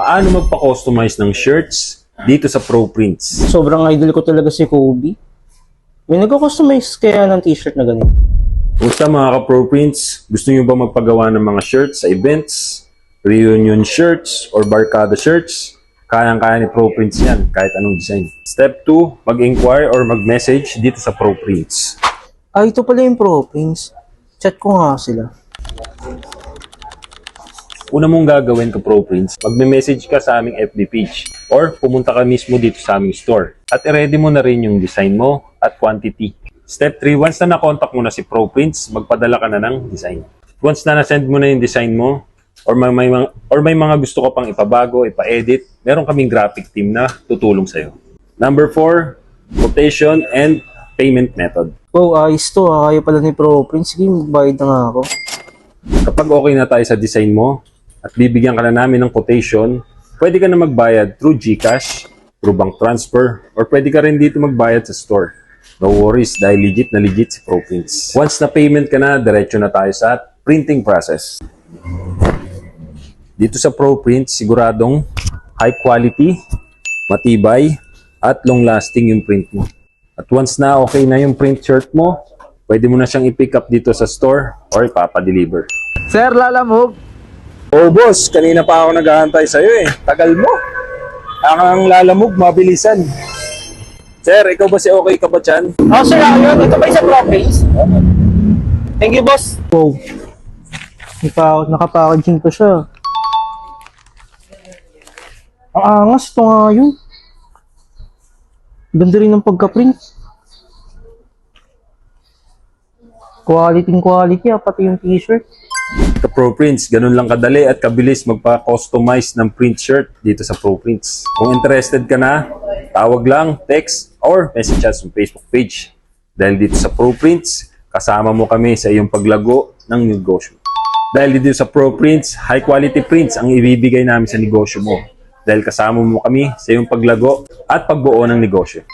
Paano magpa-customize ng shirts dito sa ProPrints? Sobrang idol ko talaga si Kobe. May nagko-customize kaya ng t-shirt na ganito. Kumusta mga ka-ProPrints? Gusto nyo ba magpagawa ng mga shirts sa events, reunion shirts, or barkada shirts? Kayang-kaya ni ProPrints yan, kahit anong design. Step 2, mag-inquire or mag-message dito sa ProPrints. Ito pala yung ProPrints. Chat ko nga sila. Una mong gagawin ka ProPrints, magme-message ka sa aming FB page or pumunta ka mismo dito sa aming store. At i-ready mo na rin yung design mo at quantity. Step 3, once na na-contact mo na si ProPrints, magpadala ka na ng design. Once na na-send mo na yung design mo, or may mga gusto ka pang ipabago, ipa-edit, meron kaming graphic team na tutulong sa'yo. Number 4, quotation and payment method. Oh, ayos to ha. Kaya pala ni ProPrints. Sige, magbayad na nga ako. Kapag okay na tayo sa design mo, at bibigyan ka na namin ng quotation, pwede ka na magbayad through GCash, through bank transfer, or pwede ka rin dito magbayad sa store. No worries, dahil legit na legit si ProPrints. Once na payment ka na, diretso na tayo sa printing process. Dito sa ProPrints, siguradong high quality, matibay, at long lasting yung print mo. At once na okay na yung print shirt mo, pwede mo na siyang i-pick up dito sa store or ipapa-deliver. Sir, lalamog. Oh boss, kanina pa ako naghahantay sa'yo eh. Tagal mo. Ang lalamog, mabilisan. Sir, ikaw ba si okay ka ba dyan? Oh, sir, ayun. Ito ba yung sa ProPrints? Thank you, boss. Wow. Naka-packaging pa siya. Ang angas ito nga yun. Ganda rin ng pagka-print. Quality pati yung t-shirt. Sa ProPrints, ganun lang kadali at kabilis magpa-customize ng print shirt dito sa ProPrints. Kung interested ka na, tawag lang, text, or message us sa Facebook page. Dahil dito sa ProPrints, kasama mo kami sa iyong paglago ng negosyo. Dahil dito sa ProPrints, high quality prints ang ibibigay namin sa negosyo mo. Dahil kasama mo kami sa iyong paglago at pagbuo ng negosyo.